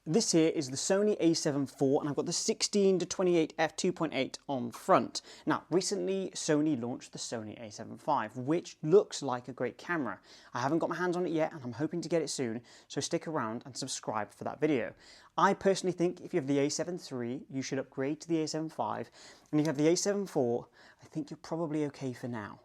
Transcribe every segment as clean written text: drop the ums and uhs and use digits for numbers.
This here is the Sony A7 IV, and I've got the 16-28 f2.8 on front. Now, recently Sony launched the Sony A7 IV, which looks like a great camera. I haven't got my hands on it yet, and I'm hoping to get it soon, so stick around and subscribe for that video. I personally think if you have the A7 III, you should upgrade to the A7 V, and if you have the A7 IV, I think you're probably okay for now.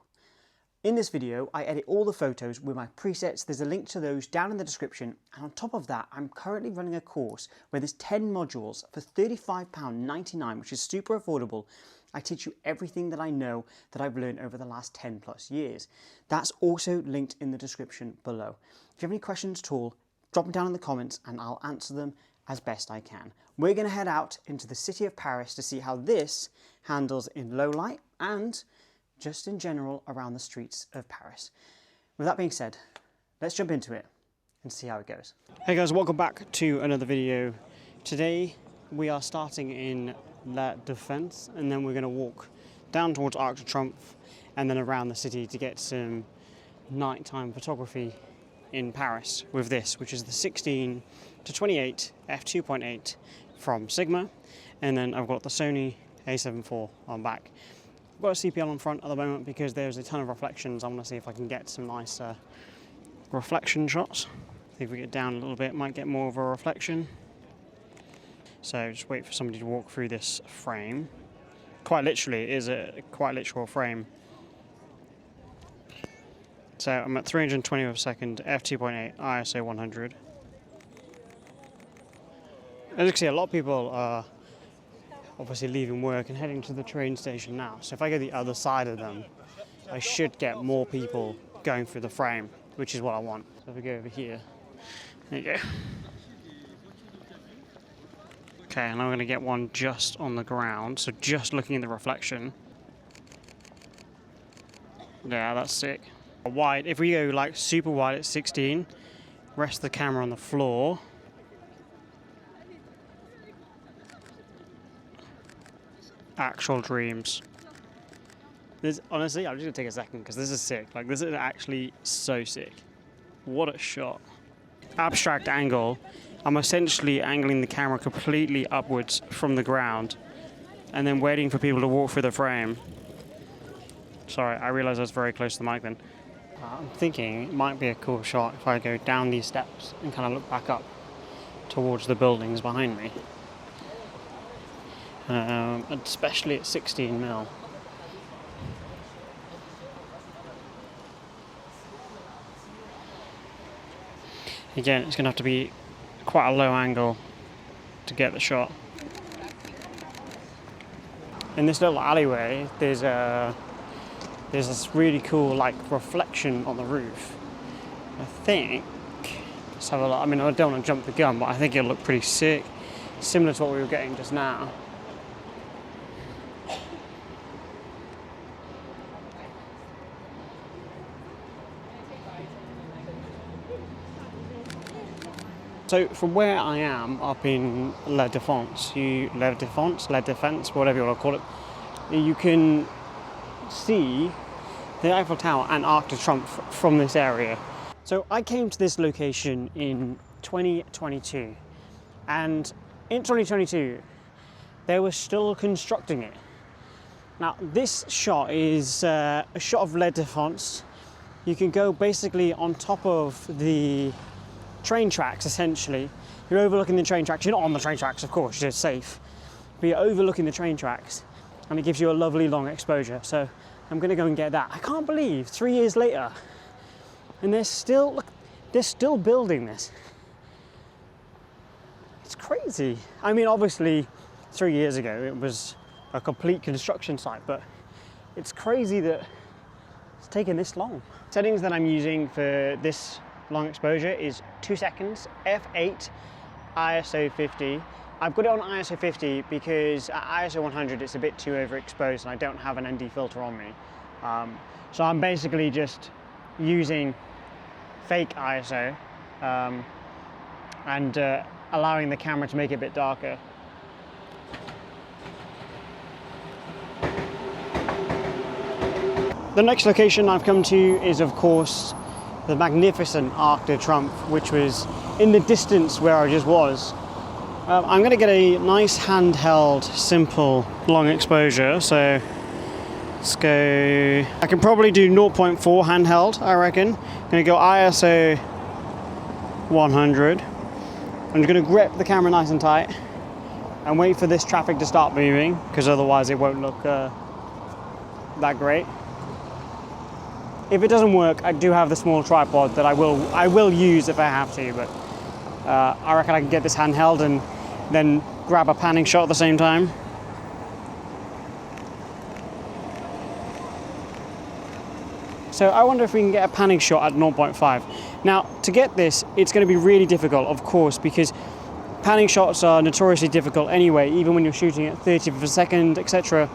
In this video, I edit all the photos with my presets. There's a link to those down in the description. And on top of that, I'm currently running a course where there's 10 modules for £35.99, which is super affordable. I teach you everything that I know that I've learned over the last 10 plus years. That's also linked in the description below. If you have any questions at all, drop them down in the comments and I'll answer them as best I can. We're going to head out into the city of Paris to see how this handles in low light and just in general around the streets of Paris. With that being said, let's jump into it and see how it goes. Hey guys, welcome back to another video. Today we are starting in La Défense and then we're going to walk down towards Arc de Triomphe and then around the city to get some nighttime photography in Paris with this, which is the 16-28 f2.8 from Sigma, and then I've got the Sony A7 IV on back. I've got a CPL on front at the moment because there's a ton of reflections. I want to see if I can get some nice reflection shots. See if we get down a little bit, might get more of a reflection. So just wait for somebody to walk through this frame. Quite literally, it is a quite literal frame. So I'm at 320 of a second, f2.8, ISO 100. As you can see, a lot of people are obviously leaving work and heading to the train station now. So if I go the other side of them, I should get more people going through the frame, which is what I want. So if we go over here, there you go. Okay, and I'm going to get one just on the ground, so just looking at the reflection. Yeah, that's sick. Wide, if we go like super wide at 16, rest the camera on the floor. Actual dreams. Honestly, I'm just gonna take a second because this is sick. Like, this is actually so sick. What a shot. Abstract angle. I'm essentially angling the camera completely upwards from the ground and then waiting for people to walk through the frame. Sorry, I realized I was very close to the mic then. I'm thinking it might be a cool shot if I go down these steps and kind of look back up towards the buildings behind me. Especially at 16mm. Again, it's going to have to be quite a low angle to get the shot. In this little alleyway, there's this really cool like reflection on the roof. I think, let's have a look. I mean, I don't want to jump the gun, but I think it'll look pretty sick, similar to what we were getting just now. So from where I am up in La Défense, whatever you want to call it, you can see the Eiffel Tower and Arc de Triomphe from this area. So I came to this location in 2022, and in 2022 they were still constructing it. Now this shot is a shot of La Défense. You can go basically on top of the train tracks, essentially. You're overlooking the train tracks. You're not on the train tracks, of course, you're safe, but you're overlooking the train tracks and it gives you a lovely long exposure. So I'm going to go and get that. I can't believe 3 years later and they're still building this. It's crazy. I mean, obviously 3 years ago it was a complete construction site, but it's crazy that it's taken this long. Settings that I'm using for this long exposure is 2 seconds, f8, ISO 50. I've got it on ISO 50 because at ISO 100 it's a bit too overexposed and I don't have an ND filter on me. So I'm basically just using fake ISO and allowing the camera to make it a bit darker. The next location I've come to is, of course, the magnificent Arc de Triomphe, which was in the distance where I just was. I'm going to get a nice handheld, simple, long exposure. So let's go. I can probably do 0.4 handheld, I reckon. I'm going to go ISO 100. I'm just going to grip the camera nice and tight and wait for this traffic to start moving, because otherwise it won't look that great. If it doesn't work, I do have the small tripod that I will use if I have to, but I reckon I can get this handheld and then grab a panning shot at the same time. So I wonder if we can get a panning shot at 0.5. Now, to get this, it's going to be really difficult, of course, because panning shots are notoriously difficult anyway, even when you're shooting at 30th of a second, etc.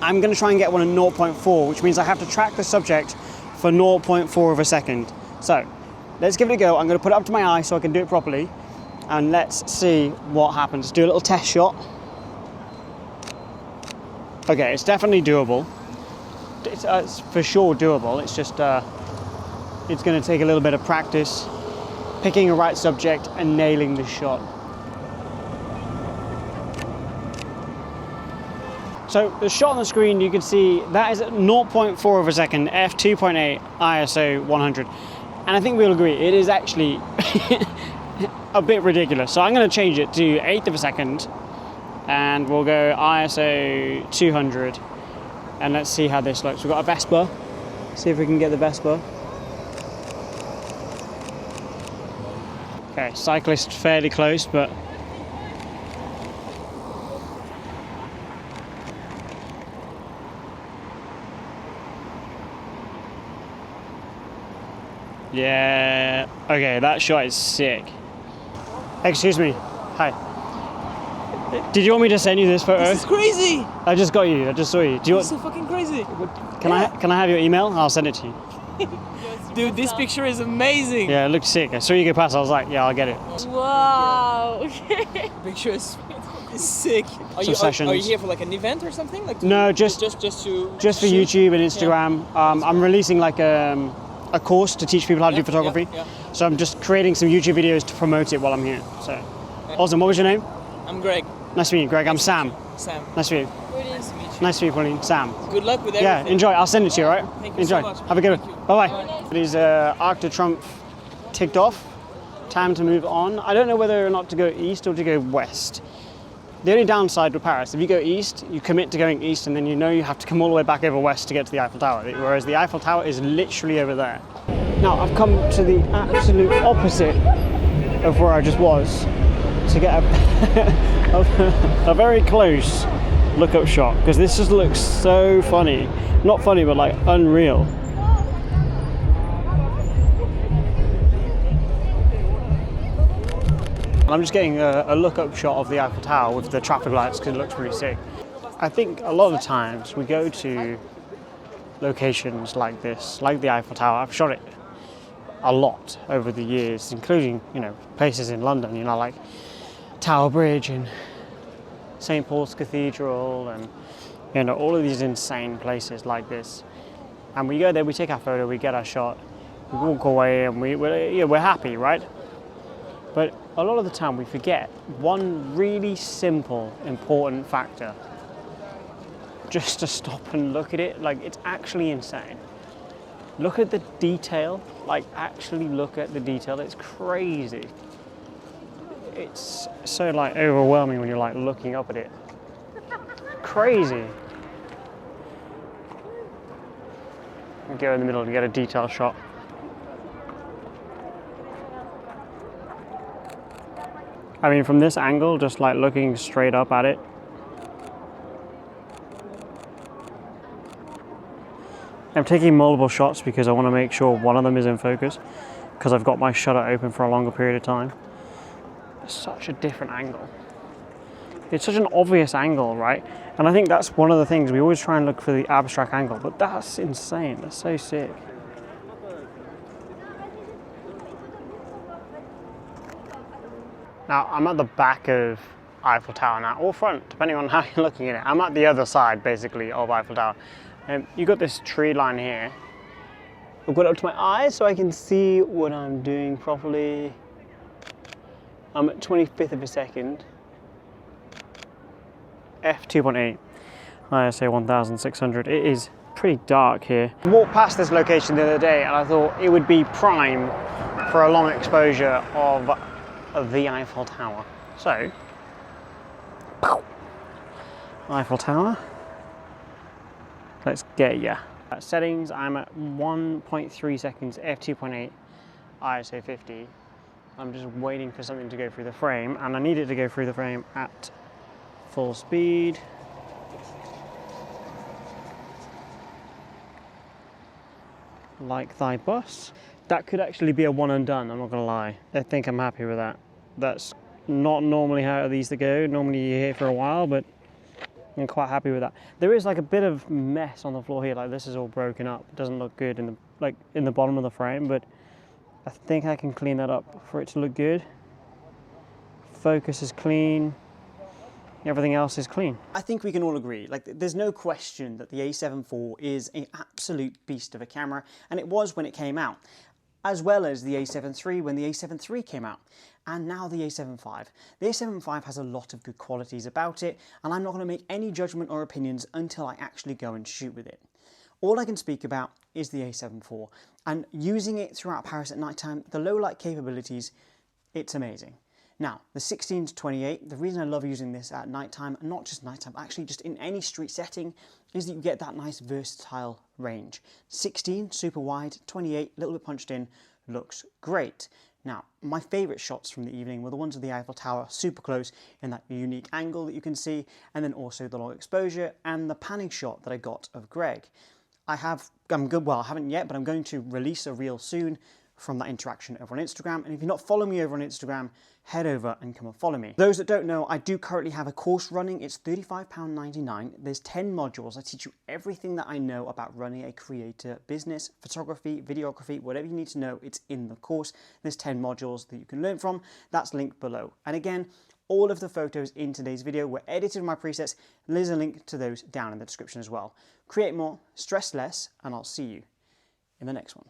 I'm going to try and get one at 0.4, which means I have to track the subject for 0.4 of a second. So let's give it a go. I'm going to put it up to my eye so I can do it properly, and let's see what happens. Do a little test shot. Okay, it's definitely doable. It's for sure doable. It's just it's going to take a little bit of practice picking a right subject and nailing the shot. So the shot on the screen, you can see that is at 0.4 of a second, f2.8, ISO 100. And I think we'll agree, it is actually a bit ridiculous. So I'm going to change it to 1/8 of a second, and we'll go ISO 200. And let's see how this looks. We've got a Vespa. See if we can get the Vespa. Okay, cyclist fairly close, but yeah, okay, that shot is sick. Excuse me, hi. Did you want me to send you this photo? This is crazy! I just got you, I just saw you. Do you This is so fucking crazy! Can I have your email? I'll send it to you. Dude, this picture is amazing! Yeah, it looks sick. I saw you go past, I was like, yeah, I'll get it. Wow, okay. Picture is sick. Are you here for like an event or something? Like no, just for YouTube and Instagram. Yeah. I'm releasing like a course to teach people how to do photography. Yeah. So I'm just creating some YouTube videos to promote it while I'm here. So awesome. What was your name? I'm Greg. Nice to meet you, Greg. I'm Sam. Sam. Nice to meet you. Nice to meet you. Nice to meet you, Pauline. Sam. Good luck with everything. Yeah, enjoy. I'll send it to you, all right? Thank you enjoy. so much. Have a good one. Bye-bye. These Arc de Triomphe ticked off. Time to move on. I don't know whether or not to go east or to go west. The only downside with Paris, if you go east, you commit to going east, and then you know you have to come all the way back over west to get to the Eiffel Tower, whereas the Eiffel Tower is literally over there. Now, I've come to the absolute opposite of where I just was to get a very close look-up shot, because this just looks so funny. Not funny, but like unreal. I'm just getting a look-up shot of the Eiffel Tower with the traffic lights because it looks pretty sick. I think a lot of the times we go to locations like this, like the Eiffel Tower. I've shot it a lot over the years, including, you know, places in London, you know, like Tower Bridge and St. Paul's Cathedral, and, you know, all of these insane places like this. And we go there, we take our photo, we get our shot, we walk away, and we're happy, right? But a lot of the time we forget one really simple, important factor. Just to stop and look at it, like, it's actually insane. Look at the detail, like, actually look at the detail, it's crazy. It's so, like, overwhelming when you're, like, looking up at it. Crazy. I'll go in the middle and get a detail shot. I mean, from this angle, just like looking straight up at it, I'm taking multiple shots because I want to make sure one of them is in focus, because I've got my shutter open for a longer period of time. It's such a different angle. It's such an obvious angle, right? And I think that's one of the things, we always try and look for the abstract angle, but that's insane, that's so sick. Now, I'm at the back of Eiffel Tower now, or front, depending on how you're looking at it. I'm at the other side, basically, of Eiffel Tower. You've got this tree line here. I've got it up to my eyes so I can see what I'm doing properly. I'm at 25th of a second. f2.8, ISO 1600. It is pretty dark here. I walked past this location the other day and I thought it would be prime for a long exposure of the Eiffel Tower. So, Eiffel Tower, let's get ya. Settings, I'm at 1.3 seconds, f2.8, ISO 50. I'm just waiting for something to go through the frame, and I need it to go through the frame at full speed. Like thy boss. That could actually be a one and done, I'm not gonna lie. I think I'm happy with that. That's not normally how these to go. Normally you're here for a while, but I'm quite happy with that. There is like a bit of mess on the floor here, like this is all broken up. It doesn't look good in the bottom of the frame, but I think I can clean that up for it to look good. Focus is clean. Everything else is clean. I think we can all agree, like there's no question that the A7 IV is an absolute beast of a camera, and it was when it came out, as well as the A7 III when the A7 III came out, and now the A7 V. The A7 V has a lot of good qualities about it, and I'm not going to make any judgment or opinions until I actually go and shoot with it. All I can speak about is the A7 IV, and using it throughout Paris at night time, the low light capabilities, it's amazing. Now, the 16-28, the reason I love using this at nighttime, and not just nighttime, actually just in any street setting, is that you get that nice versatile range. 16, super wide, 28, a little bit punched in, looks great. Now, my favourite shots from the evening were the ones of the Eiffel Tower, super close in that unique angle that you can see, and then also the long exposure and the panning shot that I got of Greg. I haven't yet, but I'm going to release a reel soon from that interaction over on Instagram, and if you're not following me over on Instagram, head over and come and follow me. Those that don't know, I do currently have a course running. It's £35.99. There's 10 modules. I teach you everything that I know about running a creator business, photography, videography, whatever you need to know, it's in the course. There's 10 modules that you can learn from. That's linked below. And again, all of the photos in today's video were edited with my presets. There's a link to those down in the description as well. Create more, stress less, and I'll see you in the next one.